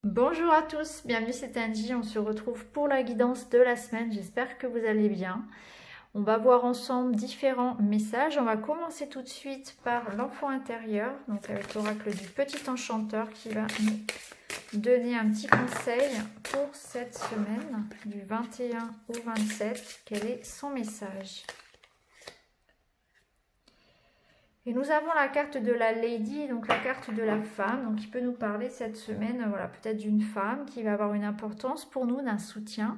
Bonjour à tous, bienvenue c'est Angie, on se retrouve pour la guidance de la semaine, j'espère que vous allez bien. On va voir ensemble différents messages, on va commencer tout de suite par l'enfant intérieur, donc avec l'oracle du petit enchanteur qui va nous donner un petit conseil pour cette semaine du 21 au 27, quel est son message. Et nous avons la carte de la Lady, donc la carte de la femme, donc qui peut nous parler cette semaine, voilà, peut-être d'une femme qui va avoir une importance pour nous, d'un soutien,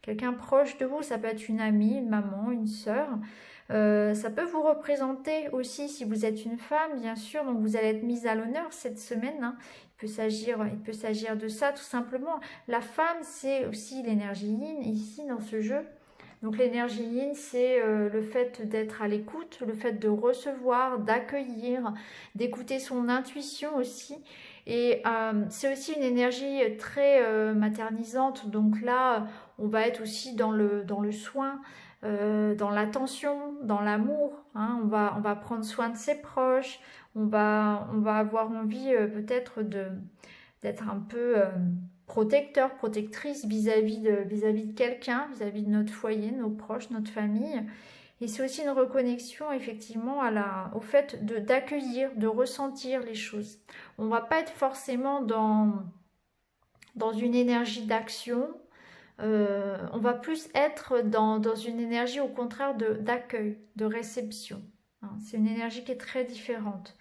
quelqu'un proche de vous, ça peut être une amie, une maman, une sœur. Ça peut vous représenter aussi si vous êtes une femme, bien sûr, donc vous allez être mise à l'honneur cette semaine. Hein. Il peut s'agir de ça tout simplement. La femme, c'est aussi l'énergie yin ici dans ce jeu. Donc l'énergie yin, c'est le fait d'être à l'écoute, le fait de recevoir, d'accueillir, d'écouter son intuition aussi. Et c'est aussi une énergie très maternisante. Donc là, on va être aussi dans le soin, dans l'attention, dans l'amour. Hein. On va prendre soin de ses proches. On va avoir envie peut-être d'être un peu protecteur, protectrice vis-à-vis de quelqu'un, vis-à-vis de notre foyer, nos proches, notre famille. Et c'est aussi une reconnexion effectivement au fait d'accueillir, de ressentir les choses. On ne va pas être forcément dans une énergie d'action, on va plus être dans une énergie au contraire d'accueil, de réception. Hein. C'est une énergie qui est très différente.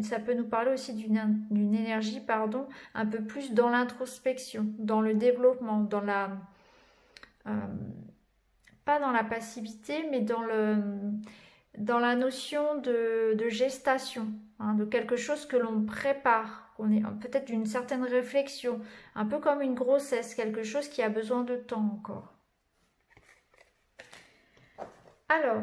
Ça peut nous parler aussi d'une énergie, pardon, un peu plus dans l'introspection, dans le développement, pas dans la passivité, mais dans la notion de gestation, hein, de quelque chose que l'on prépare, on est peut-être d'une certaine réflexion, un peu comme une grossesse, quelque chose qui a besoin de temps encore. Alors,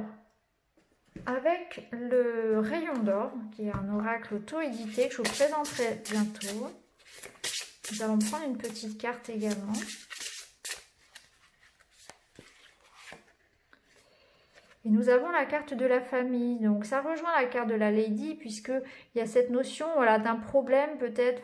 avec le rayon d'or, qui est un oracle auto-édité que je vous présenterai bientôt, nous allons prendre une petite carte également. Et nous avons la carte de la famille, donc ça rejoint la carte de la Lady, puisqu'il y a cette notion, voilà, d'un problème peut-être,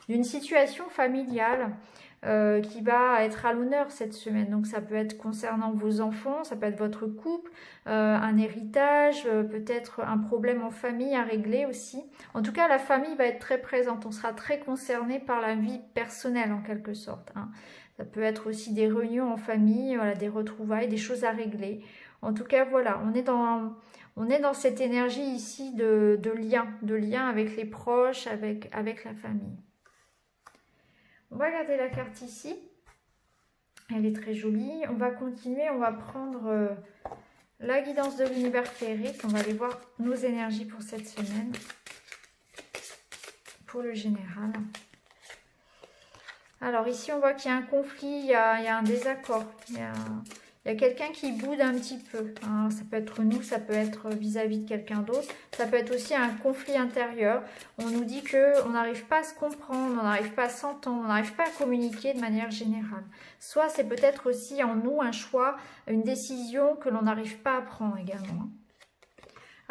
d'une situation familiale qui va être à l'honneur cette semaine. Donc ça peut être concernant vos enfants, ça peut être votre couple, un héritage, peut-être un problème en famille à régler aussi. En tout cas, la famille va être très présente, on sera très concerné par la vie personnelle en quelque sorte. Hein. Ça peut être aussi des réunions en famille, voilà, des retrouvailles, des choses à régler. En tout cas, voilà, on est dans cette énergie ici de lien avec les proches, avec la famille. On va garder la carte ici. Elle est très jolie. On va continuer, on va prendre la guidance de l'univers féerique. On va aller voir nos énergies pour cette semaine. Pour le général. Alors ici, on voit qu'il y a un conflit, il y a un désaccord. Il y a quelqu'un qui boude un petit peu. Hein. Ça peut être nous, ça peut être vis-à-vis de quelqu'un d'autre. Ça peut être aussi un conflit intérieur. On nous dit qu'on n'arrive pas à se comprendre, on n'arrive pas à s'entendre, on n'arrive pas à communiquer de manière générale. Soit c'est peut-être aussi en nous un choix, une décision que l'on n'arrive pas à prendre également.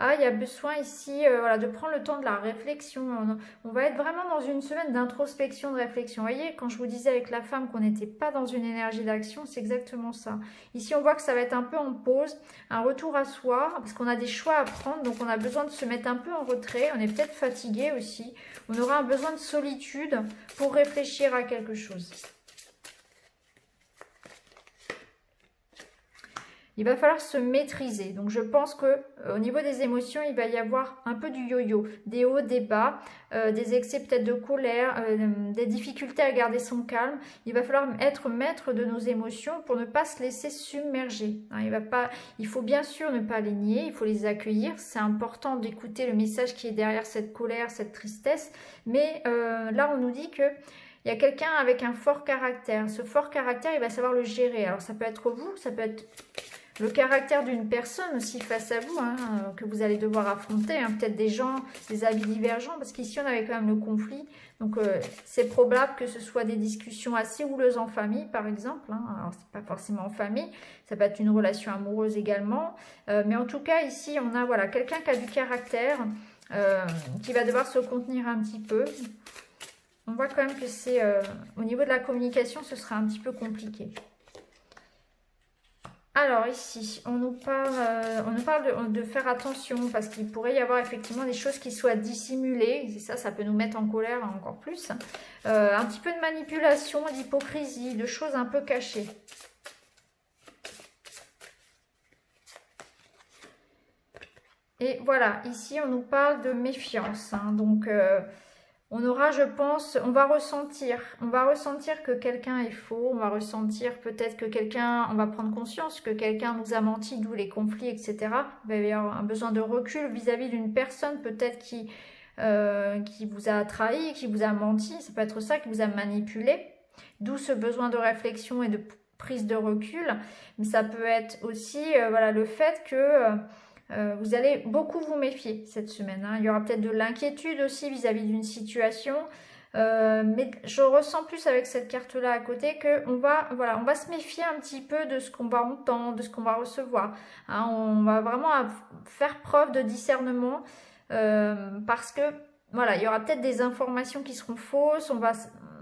Ah, il y a besoin ici voilà, de prendre le temps de la réflexion. On va être vraiment dans une semaine d'introspection, de réflexion. Vous voyez, quand je vous disais avec la femme qu'on n'était pas dans une énergie d'action, c'est exactement ça. Ici, on voit que ça va être un peu en pause, un retour à soi, parce qu'on a des choix à prendre, donc on a besoin de se mettre un peu en retrait. On est peut-être fatigué aussi. On aura un besoin de solitude pour réfléchir à quelque chose. Il va falloir se maîtriser. Donc je pense qu'au niveau des émotions, il va y avoir un peu du yo-yo, des hauts, des bas, des excès peut-être de colère, des difficultés à garder son calme. Il va falloir être maître de nos émotions pour ne pas se laisser submerger. Hein, il faut bien sûr ne pas les nier, il faut les accueillir. C'est important d'écouter le message qui est derrière cette colère, cette tristesse. Mais là, on nous dit que il y a quelqu'un avec un fort caractère. Ce fort caractère, il va savoir le gérer. Alors ça peut être vous, ça peut être le caractère d'une personne aussi face à vous, hein, que vous allez devoir affronter, hein, peut-être des gens, des avis divergents, parce qu'ici on avait quand même le conflit, donc c'est probable que ce soit des discussions assez houleuses en famille par exemple, hein. Alors c'est pas forcément en famille, ça peut être une relation amoureuse également, mais en tout cas ici on a voilà, quelqu'un qui a du caractère, qui va devoir se contenir un petit peu. On voit quand même que c'est au niveau de la communication, ce sera un petit peu compliqué. Alors ici, on nous parle de faire attention parce qu'il pourrait y avoir effectivement des choses qui soient dissimulées. Et ça peut nous mettre en colère encore plus. Un petit peu de manipulation, d'hypocrisie, de choses un peu cachées. Et voilà, ici on nous parle de méfiance. Hein, donc on aura, je pense, on va ressentir que quelqu'un est faux, on va ressentir peut-être que quelqu'un, on va prendre conscience que quelqu'un nous a menti, d'où les conflits, etc. Il va y avoir un besoin de recul vis-à-vis d'une personne peut-être qui vous a trahi, qui vous a menti, ça peut être ça, qui vous a manipulé, d'où ce besoin de réflexion et de prise de recul, mais ça peut être aussi voilà, le fait que vous allez beaucoup vous méfier cette semaine. Hein. Il y aura peut-être de l'inquiétude aussi vis-à-vis d'une situation. Mais je ressens plus avec cette carte-là à côté qu'on va, voilà, on va se méfier un petit peu de ce qu'on va entendre, de ce qu'on va recevoir. Hein. On va vraiment faire preuve de discernement parce que voilà, il y aura peut-être des informations qui seront fausses. On va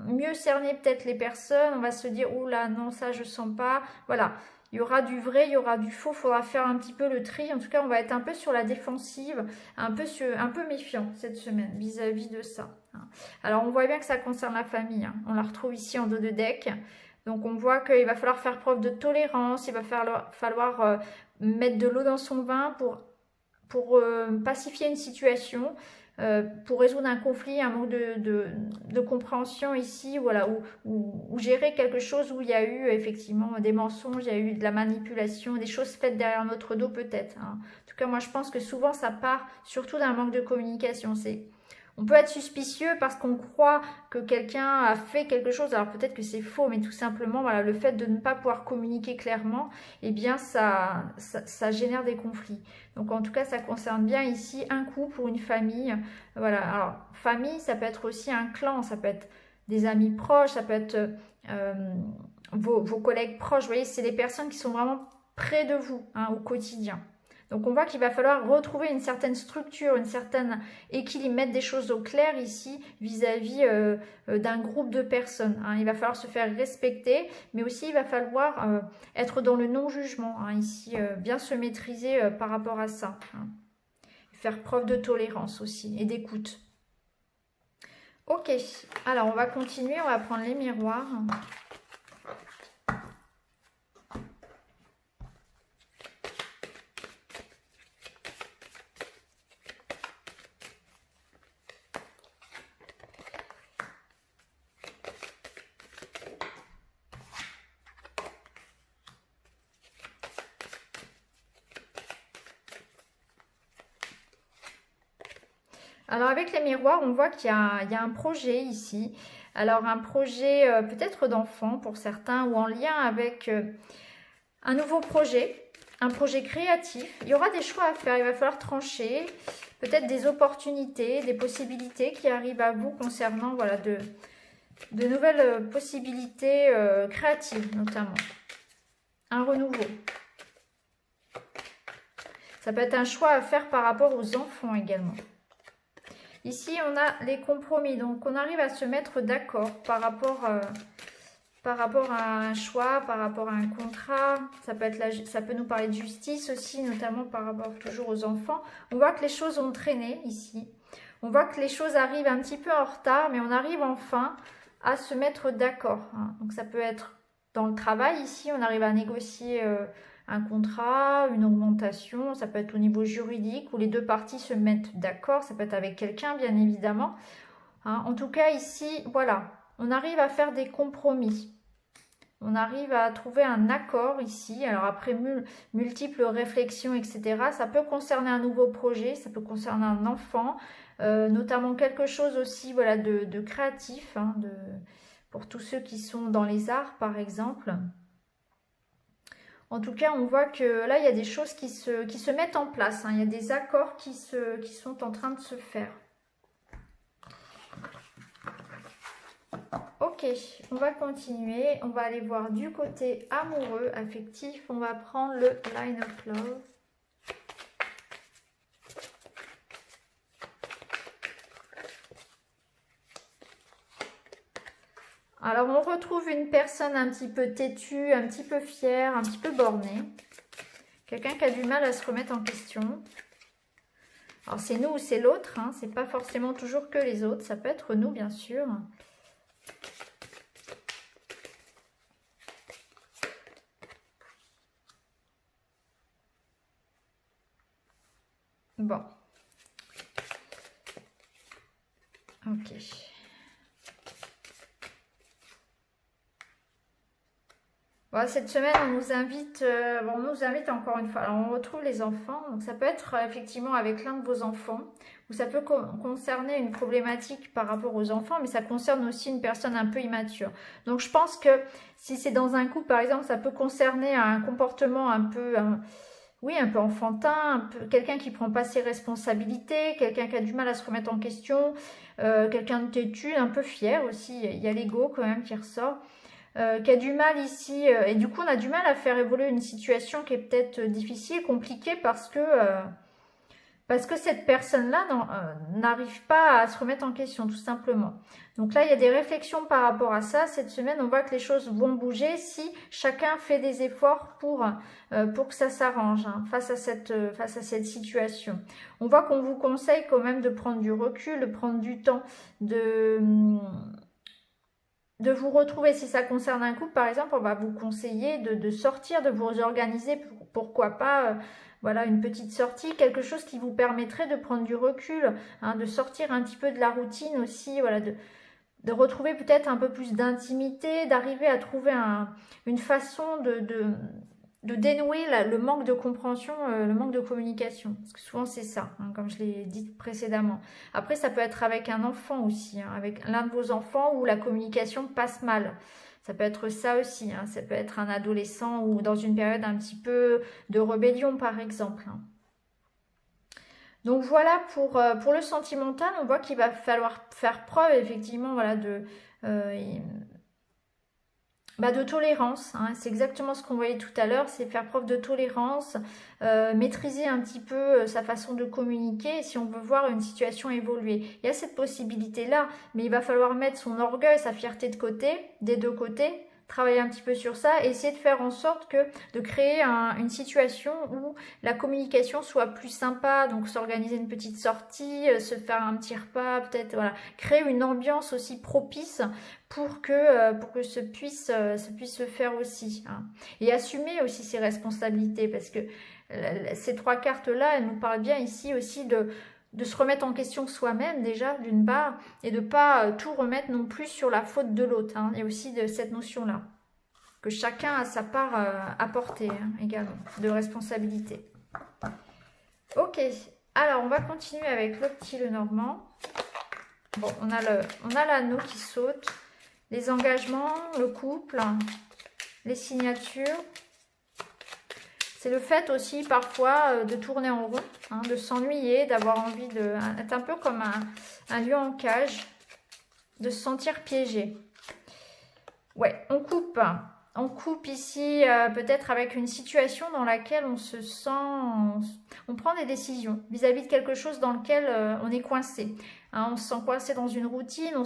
mieux cerner peut-être les personnes. On va se dire, oh là, non, ça je sens pas. Voilà. Il y aura du vrai, il y aura du faux, il faudra faire un petit peu le tri. En tout cas, on va être un peu sur la défensive, un peu méfiant cette semaine vis-à-vis de ça. Alors, on voit bien que ça concerne la famille. Hein. On la retrouve ici en dos de deck. Donc, on voit qu'il va falloir faire preuve de tolérance. Il va falloir mettre de l'eau dans son vin pour pacifier une situation. Pour résoudre un conflit, un manque de compréhension ici, voilà, ou gérer quelque chose où il y a eu effectivement des mensonges, il y a eu de la manipulation, des choses faites derrière notre dos peut-être. Hein. En tout cas, moi je pense que souvent ça part surtout d'un manque de communication. On peut être suspicieux parce qu'on croit que quelqu'un a fait quelque chose, alors peut-être que c'est faux, mais tout simplement, voilà, le fait de ne pas pouvoir communiquer clairement, eh bien, ça génère des conflits. Donc, en tout cas, ça concerne bien ici un couple ou une famille. Voilà, alors, famille, ça peut être aussi un clan, ça peut être des amis proches, ça peut être vos collègues proches. Vous voyez, c'est des personnes qui sont vraiment près de vous hein, au quotidien. Donc on voit qu'il va falloir retrouver une certaine structure, une certaine équilibre, mettre des choses au clair ici vis-à-vis d'un groupe de personnes. Hein. Il va falloir se faire respecter, mais aussi il va falloir être dans le non-jugement, hein, ici, bien se maîtriser par rapport à ça. Hein. Faire preuve de tolérance aussi et d'écoute. Ok, alors on va continuer, on va prendre les miroirs. Alors avec les miroirs, on voit qu'il y a un projet ici. Alors un projet peut-être d'enfant pour certains ou en lien avec un nouveau projet, un projet créatif. Il y aura des choix à faire, il va falloir trancher. Peut-être des opportunités, des possibilités qui arrivent à vous concernant voilà, de nouvelles possibilités créatives notamment. Un renouveau. Ça peut être un choix à faire par rapport aux enfants également. Ici, on a les compromis. Donc, on arrive à se mettre d'accord par rapport à un choix, par rapport à un contrat. Ça peut nous parler de justice aussi, notamment par rapport toujours aux enfants. On voit que les choses ont traîné ici. On voit que les choses arrivent un petit peu en retard, mais on arrive enfin à se mettre d'accord. Hein. Donc, ça peut être dans le travail. Ici, on arrive à négocier un contrat, une augmentation, ça peut être au niveau juridique où les deux parties se mettent d'accord, ça peut être avec quelqu'un bien évidemment. Hein, en tout cas ici, voilà, on arrive à faire des compromis. On arrive à trouver un accord ici. Alors après multiples réflexions, etc. Ça peut concerner un nouveau projet, ça peut concerner un enfant, notamment quelque chose aussi voilà, de créatif, hein, pour tous ceux qui sont dans les arts par exemple. En tout cas, on voit que là, il y a des choses qui se mettent en place. Hein. Il y a des accords qui sont en train de se faire. Ok, on va continuer. On va aller voir du côté amoureux, affectif. On va prendre le Line of Love. Alors, on retrouve une personne un petit peu têtue, un petit peu fière, un petit peu bornée. Quelqu'un qui a du mal à se remettre en question. Alors, c'est nous ou c'est l'autre, hein. C'est pas forcément toujours que les autres. Ça peut être nous, bien sûr. Bon. Ok. Voilà, cette semaine, on nous invite, encore une fois. Alors, on retrouve les enfants. Donc, ça peut être effectivement avec l'un de vos enfants, ou ça peut concerner une problématique par rapport aux enfants, mais ça concerne aussi une personne un peu immature. Donc, je pense que si c'est dans un couple, par exemple, ça peut concerner un comportement un peu, oui, un peu enfantin, quelqu'un qui prend pas ses responsabilités, quelqu'un qui a du mal à se remettre en question, quelqu'un de têtu, un peu fier aussi. Il y a l'ego quand même qui ressort. Qui a du mal ici, et du coup on a du mal à faire évoluer une situation qui est peut-être difficile, compliquée, parce que cette personne-là n'arrive pas à se remettre en question, tout simplement. Donc là, il y a des réflexions par rapport à ça. Cette semaine, on voit que les choses vont bouger si chacun fait des efforts pour que ça s'arrange, hein, face à cette situation. On voit qu'on vous conseille quand même de prendre du recul, de prendre du temps, de vous retrouver. Si ça concerne un couple, par exemple, on va vous conseiller de sortir, de vous organiser, pourquoi pas, voilà, une petite sortie, quelque chose qui vous permettrait de prendre du recul, hein, de sortir un petit peu de la routine aussi, voilà, de retrouver peut-être un peu plus d'intimité, d'arriver à trouver une façon de dénouer le manque de compréhension, le manque de communication. Parce que souvent c'est ça, hein, comme je l'ai dit précédemment. Après, ça peut être avec un enfant aussi, hein, avec l'un de vos enfants où la communication passe mal. Ça peut être ça aussi, hein, ça peut être un adolescent ou dans une période un petit peu de rébellion par exemple. Hein. Donc voilà pour le sentimental, on voit qu'il va falloir faire preuve effectivement, voilà, de tolérance, hein. C'est exactement ce qu'on voyait tout à l'heure, c'est faire preuve de tolérance, maîtriser un petit peu sa façon de communiquer si on veut voir une situation évoluer. Il y a cette possibilité-là, mais il va falloir mettre son orgueil, sa fierté de côté, des deux côtés, travailler un petit peu sur ça, et essayer de faire en sorte de créer une situation où la communication soit plus sympa, donc s'organiser une petite sortie, se faire un petit repas, peut-être, voilà, créer une ambiance aussi propice pour que ce puisse se faire aussi, hein. Et assumer aussi ses responsabilités, parce que ces trois cartes-là, elles nous parlent bien ici aussi de se remettre en question soi-même déjà, d'une part, et de pas tout remettre non plus sur la faute de l'autre, hein. Il y a aussi de cette notion-là, que chacun a sa part à porter, hein, également, de responsabilité. Ok, alors on va continuer avec le petit Lenormand. Bon, on a l'anneau qui saute. Les engagements, le couple, les signatures. C'est le fait aussi parfois de tourner en rond, hein, de s'ennuyer, d'avoir envie d'être un peu comme un lion en cage, de se sentir piégé. Ouais, on coupe. On coupe ici peut-être avec une situation dans laquelle on se sent... On prend des décisions vis-à-vis de quelque chose dans lequel on est coincé. Hein, on se sent coincé dans une routine, on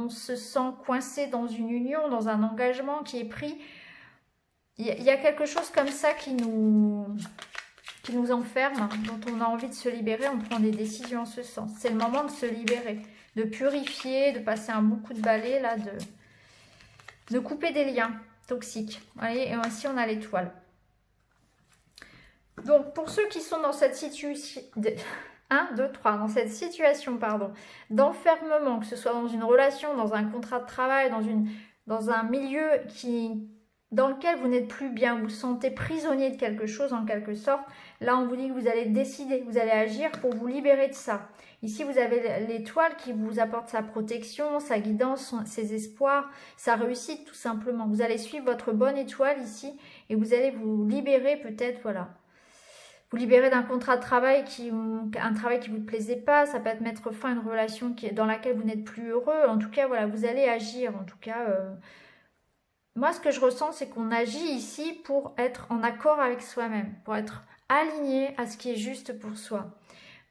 se sent coincé dans une union, dans un engagement qui est pris. Il y a quelque chose comme ça qui nous enferme, dont on a envie de se libérer. On prend des décisions en ce sens. C'est le moment de se libérer, de purifier, de passer un bon coup de balai, là, de couper des liens toxiques. Voyez, et ici on a l'étoile. Donc pour ceux qui sont dans cette situation, 1, 2, 3, dans cette situation, pardon, d'enfermement, que ce soit dans une relation, dans un contrat de travail, dans un milieu dans lequel vous n'êtes plus bien, vous vous sentez prisonnier de quelque chose en quelque sorte, là on vous dit que vous allez décider, vous allez agir pour vous libérer de ça. Ici vous avez l'étoile qui vous apporte sa protection, sa guidance, ses espoirs, sa réussite tout simplement. Vous allez suivre votre bonne étoile ici et vous allez vous libérer peut-être, voilà. Vous libérer d'un contrat de travail, un travail qui ne vous plaisait pas, ça peut être mettre fin à une relation dans laquelle vous n'êtes plus heureux. En tout cas, voilà, vous allez agir, en tout cas... Moi, ce que je ressens, c'est qu'on agit ici pour être en accord avec soi-même, pour être aligné à ce qui est juste pour soi,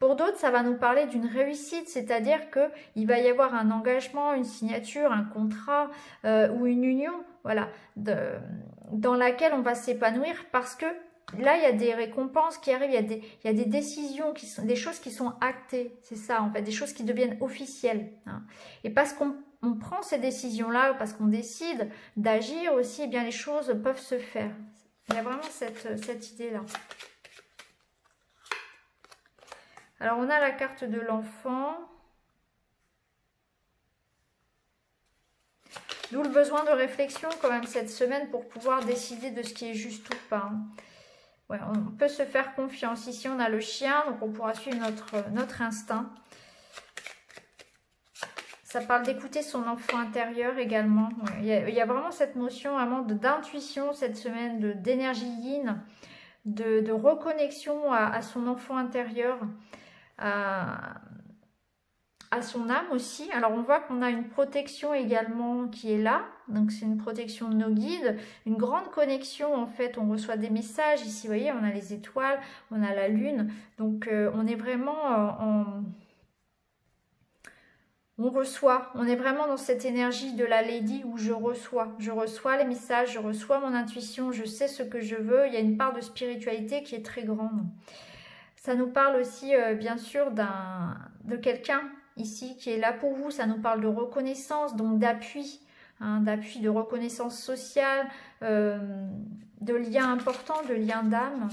Pour d'autres, ça va nous parler d'une réussite, c'est-à-dire qu'il va y avoir un engagement, une signature, un contrat ou une union, voilà, dans laquelle on va s'épanouir parce que là, il y a des récompenses qui arrivent, il y a des décisions, des choses qui sont actées, c'est ça en fait, des choses qui deviennent officielles. Hein. Et parce qu'on prend ces décisions-là, parce qu'on décide d'agir aussi, eh bien les choses peuvent se faire. Il y a vraiment cette idée-là. Alors, on a la carte de l'enfant. D'où le besoin de réflexion quand même cette semaine pour pouvoir décider de ce qui est juste ou pas. Ouais, on peut se faire confiance. Ici, on a le chien, donc on pourra suivre notre instinct. Ça parle d'écouter son enfant intérieur également. Ouais, il y a vraiment cette notion vraiment d'intuition cette semaine, d'énergie yin, de reconnexion à son enfant intérieur. À son âme aussi. Alors on voit qu'on a une protection également qui est là, donc c'est une protection de nos guides, une grande connexion en fait, on reçoit des messages ici, vous voyez, on a les étoiles, on a la lune, donc on est vraiment on est vraiment dans cette énergie de la Lady où je reçois les messages, je reçois mon intuition, je sais ce que je veux, il y a une part de spiritualité qui est très grande. Ça nous parle aussi, bien sûr, de quelqu'un ici qui est là pour vous. Ça nous parle de reconnaissance, donc d'appui, hein, d'appui, de reconnaissance sociale, de liens importants, de liens d'âme.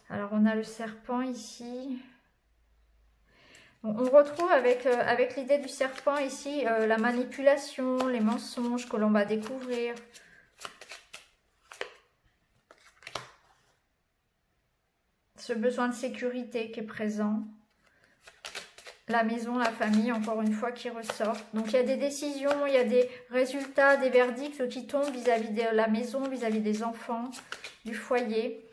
Alors, on a le serpent ici. On retrouve avec l'idée du serpent ici la manipulation, les mensonges que l'on va découvrir. Ce besoin de sécurité qui est présent. La maison, la famille, encore une fois, qui ressort. Donc, il y a des décisions, il y a des résultats, des verdicts qui tombent vis-à-vis de la maison, vis-à-vis des enfants, du foyer.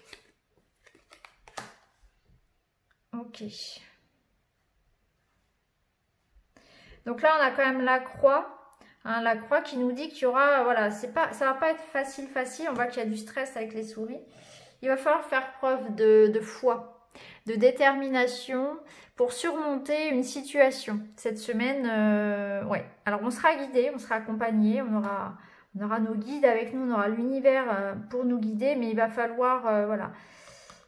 Ok. Donc là, on a quand même la croix. Hein, la croix qui nous dit qu'il y aura... Voilà, ça va pas être facile. On voit qu'il y a du stress avec les souris. Il va falloir faire preuve de foi, de détermination pour surmonter une situation. Cette semaine, ouais. Alors, on sera guidé, on sera accompagné, on aura nos guides avec nous, on aura l'univers pour nous guider, mais il va falloir, voilà.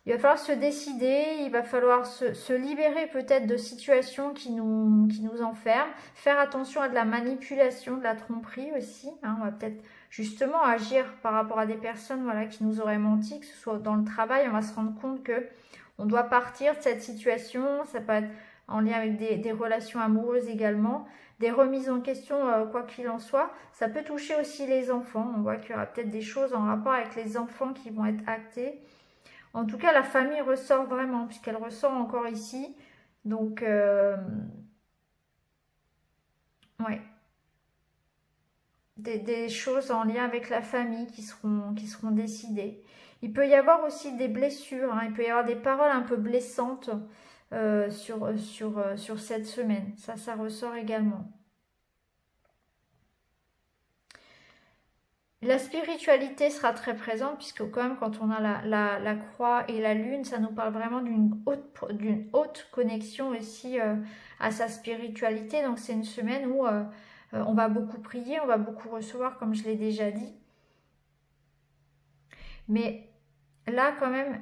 Il va falloir se décider, il va falloir se libérer peut-être de situations qui nous enferment. Faire attention à de la manipulation, de la tromperie aussi. Hein, on va peut-être justement agir par rapport à des personnes voilà, qui nous auraient menti, que ce soit dans le travail. On va se rendre compte que on doit partir de cette situation. Ça peut être en lien avec des relations amoureuses également. Des remises en question, quoi qu'il en soit. Ça peut toucher aussi les enfants. On voit qu'il y aura peut-être des choses en rapport avec les enfants qui vont être actées. En tout cas, la famille ressort vraiment, puisqu'elle ressort encore ici. Donc, ouais. Des choses en lien avec la famille qui seront décidées. Il peut y avoir aussi des blessures, hein, il peut y avoir des paroles un peu blessantes sur cette semaine. Ça ressort également. La spiritualité sera très présente puisque quand même quand on a la croix et la lune, ça nous parle vraiment d'une haute connexion aussi à sa spiritualité. Donc c'est une semaine où on va beaucoup prier, on va beaucoup recevoir comme je l'ai déjà dit. Mais là quand même,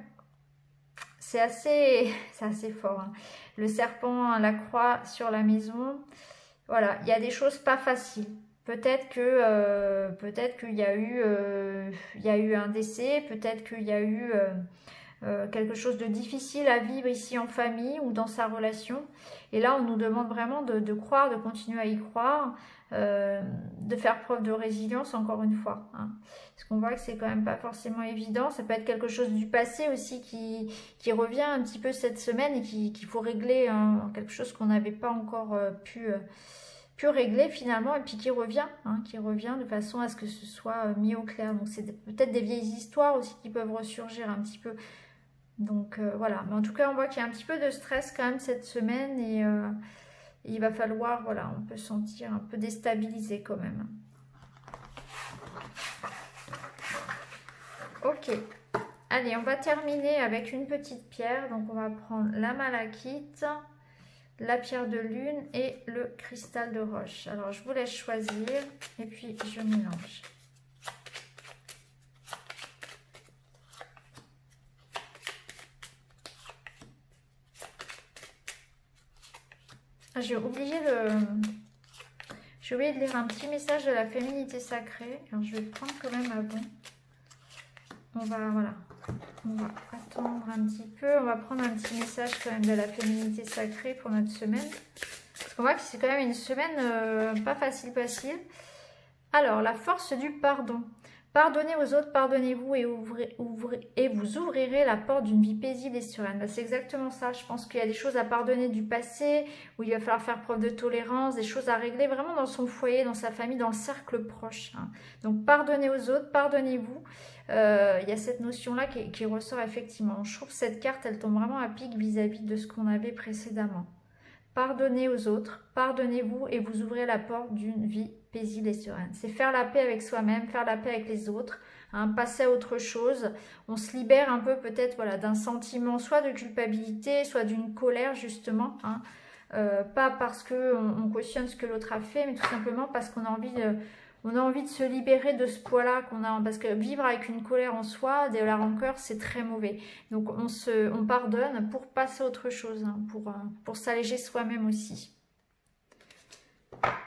c'est assez fort. Hein. Le serpent, la croix sur la maison, voilà, il y a des choses pas faciles. Peut-être qu'il y a eu un décès, peut-être qu'il y a eu quelque chose de difficile à vivre ici en famille ou dans sa relation. Et là, on nous demande vraiment de croire, de continuer à y croire, de faire preuve de résilience encore une fois. Hein. Parce qu'on voit que c'est quand même pas forcément évident. Ça peut être quelque chose du passé aussi qui revient un petit peu cette semaine et qu'il faut régler, hein, quelque chose qu'on n'avait pas encore pu régler finalement et puis qui revient de façon à ce que ce soit mis au clair. Donc c'est peut-être des vieilles histoires aussi qui peuvent ressurgir un petit peu. Donc voilà, mais en tout cas on voit qu'il y a un petit peu de stress quand même cette semaine et il va falloir, voilà, on peut se sentir un peu déstabilisé quand même. Ok, Allez, on va terminer avec une petite pierre. Donc, on va prendre la malachite, la pierre de lune et le cristal de roche. Alors, je vous laisse choisir et puis je mélange. J'ai oublié de lire un petit message de la féminité sacrée. Alors, je vais le prendre quand même avant. On va attendre un petit peu. On va prendre un petit message quand même de la féminité sacrée pour notre semaine. Parce qu'on voit que c'est quand même une semaine pas facile. Alors, la force du pardon. Pardonnez aux autres, pardonnez-vous et vous ouvrirez la porte d'une vie paisible et sereine. Ben, c'est exactement ça. Je pense qu'il y a des choses à pardonner du passé, où il va falloir faire preuve de tolérance, des choses à régler vraiment dans son foyer, dans sa famille, dans le cercle proche. Hein. Donc, pardonnez aux autres, pardonnez-vous. Il y a cette notion-là qui ressort effectivement. Je trouve que cette carte, elle tombe vraiment à pic vis-à-vis de ce qu'on avait précédemment. Pardonnez aux autres, pardonnez-vous et vous ouvrez la porte d'une vie paisible et sereine. C'est faire la paix avec soi-même, faire la paix avec les autres, hein, passer à autre chose. On se libère un peu peut-être voilà, d'un sentiment soit de culpabilité, soit d'une colère justement. Hein. Pas parce qu'on cautionne ce que l'autre a fait, mais tout simplement parce qu'on a envie de se libérer de ce poids-là qu'on a, parce que vivre avec une colère en soi, de la rancœur, c'est très mauvais. Donc on pardonne pour passer à autre chose, hein, pour s'alléger soi-même aussi.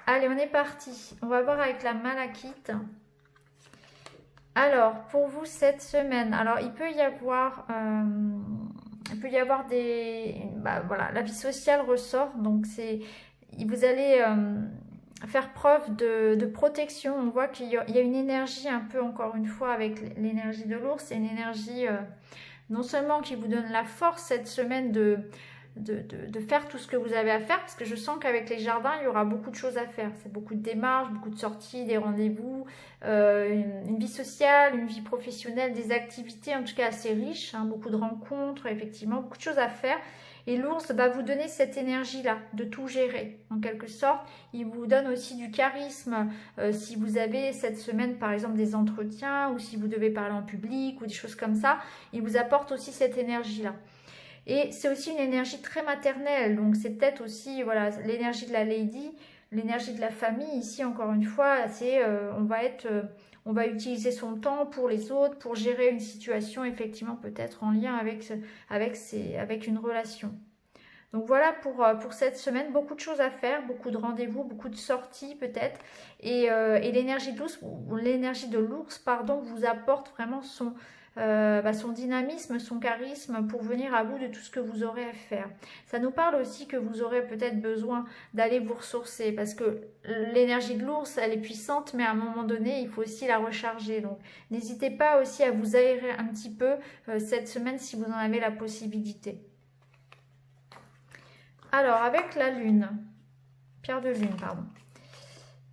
Allez, on est parti. On va voir avec la malachite. Alors, pour vous cette semaine, alors il peut y avoir voilà, la vie sociale ressort, donc vous allez faire preuve de protection. On voit qu'il y a une énergie un peu, encore une fois, avec l'énergie de l'ours. C'est une énergie non seulement qui vous donne la force cette semaine de faire tout ce que vous avez à faire, parce que je sens qu'avec les jardins, il y aura beaucoup de choses à faire. C'est beaucoup de démarches, beaucoup de sorties, des rendez-vous, une vie sociale, une vie professionnelle, des activités en tout cas assez riches, hein, beaucoup de rencontres, effectivement, beaucoup de choses à faire. Et l'ours va vous donner cette énergie-là, de tout gérer, en quelque sorte. Il vous donne aussi du charisme, si vous avez cette semaine, par exemple, des entretiens, ou si vous devez parler en public, ou des choses comme ça. Il vous apporte aussi cette énergie-là. Et c'est aussi une énergie très maternelle, donc c'est peut-être aussi voilà, l'énergie de la lady, l'énergie de la famille. Ici, encore une fois, c'est on va utiliser son temps pour les autres, pour gérer une situation, effectivement, peut-être en lien avec une relation. Donc voilà pour cette semaine, beaucoup de choses à faire, beaucoup de rendez-vous, beaucoup de sorties peut-être. Et l'énergie de l'ours, vous apporte vraiment son dynamisme, son charisme pour venir à bout de tout ce que vous aurez à faire. Ça nous parle aussi que vous aurez peut-être besoin d'aller vous ressourcer parce que l'énergie de l'ours, elle est puissante, mais à un moment donné, il faut aussi la recharger. Donc, n'hésitez pas aussi à vous aérer un petit peu cette semaine si vous en avez la possibilité. Alors, avec la lune, pierre de lune, pardon.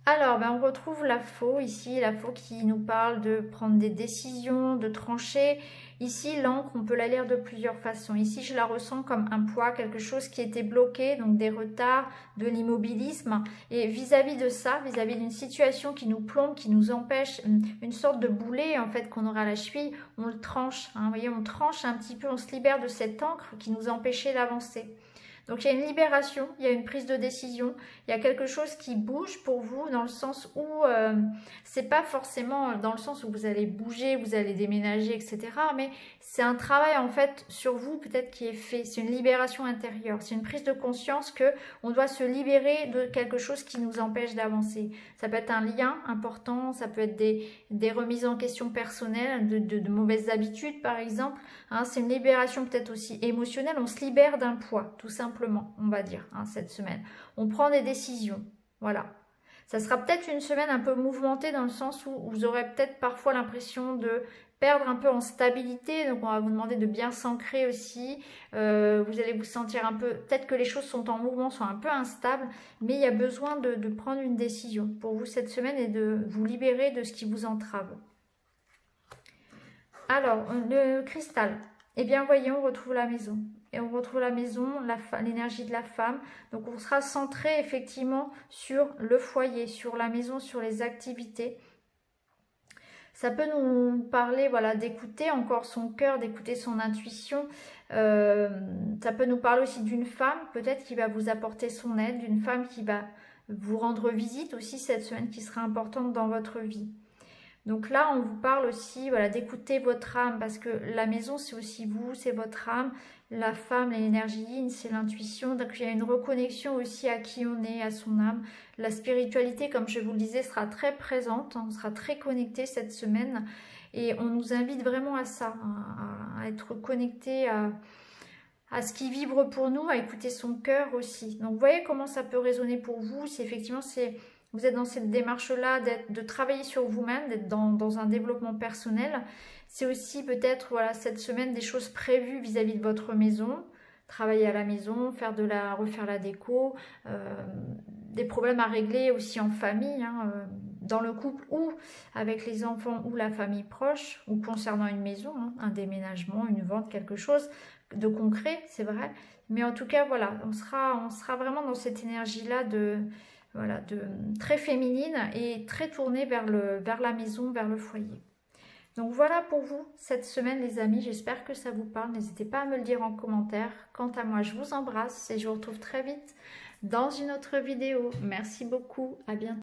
Alors, on retrouve la faux ici, la faux qui nous parle de prendre des décisions, de trancher. Ici, l'encre, on peut la lire de plusieurs façons. Ici, je la ressens comme un poids, quelque chose qui était bloqué, donc des retards, de l'immobilisme. Et vis-à-vis de ça, vis-à-vis d'une situation qui nous plombe, qui nous empêche, une sorte de boulet en fait qu'on aura à la cheville, on le tranche. Hein, vous voyez, on tranche un petit peu, on se libère de cette encre qui nous empêchait d'avancer. Donc il y a une libération, il y a une prise de décision, il y a quelque chose qui bouge pour vous dans le sens où c'est pas forcément dans le sens où vous allez bouger, vous allez déménager, etc. Mais c'est un travail en fait sur vous peut-être qui est fait, c'est une libération intérieure, c'est une prise de conscience que on doit se libérer de quelque chose qui nous empêche d'avancer. Ça peut être un lien important, ça peut être des remises en question personnelles, de mauvaises habitudes par exemple. Hein, c'est une libération peut-être aussi émotionnelle, on se libère d'un poids tout simplement. On va dire, hein, cette semaine. On prend des décisions, voilà. Ça sera peut-être une semaine un peu mouvementée dans le sens où vous aurez peut-être parfois l'impression de perdre un peu en stabilité, donc on va vous demander de bien s'ancrer aussi. Vous allez vous sentir un peu, peut-être que les choses sont en mouvement, sont un peu instables, mais il y a besoin de prendre une décision pour vous cette semaine et de vous libérer de ce qui vous entrave. Alors, le cristal. Eh bien, voyons, on retrouve la maison. Et on retrouve la maison, l'énergie de la femme. Donc, on sera centré effectivement sur le foyer, sur la maison, sur les activités. Ça peut nous parler, voilà, d'écouter encore son cœur, d'écouter son intuition. Ça peut nous parler aussi d'une femme, peut-être qui va vous apporter son aide, d'une femme qui va vous rendre visite aussi cette semaine, qui sera importante dans votre vie. Donc là, on vous parle aussi, voilà, d'écouter votre âme, parce que la maison, c'est aussi vous, c'est votre âme. La femme, l'énergie yin, c'est l'intuition. Donc il y a une reconnexion aussi à qui on est, à son âme. La spiritualité, comme je vous le disais, sera très présente. On sera très connecté cette semaine. Et on nous invite vraiment à ça, à être connecté à ce qui vibre pour nous, à écouter son cœur aussi. Donc vous voyez comment ça peut résonner pour vous, si effectivement vous êtes dans cette démarche-là, de travailler sur vous-même, d'être dans un développement personnel. C'est aussi peut-être, voilà, cette semaine, des choses prévues vis-à-vis de votre maison, travailler à la maison, refaire la déco, des problèmes à régler aussi en famille, hein, dans le couple ou avec les enfants ou la famille proche, ou concernant une maison, hein, un déménagement, une vente, quelque chose de concret, c'est vrai. Mais en tout cas, voilà, on sera vraiment dans cette énergie-là voilà, très féminine et très tournée vers la maison, vers le foyer. Donc voilà pour vous cette semaine les amis, j'espère que ça vous parle, n'hésitez pas à me le dire en commentaire. Quant à moi, je vous embrasse et je vous retrouve très vite dans une autre vidéo. Merci beaucoup, à bientôt.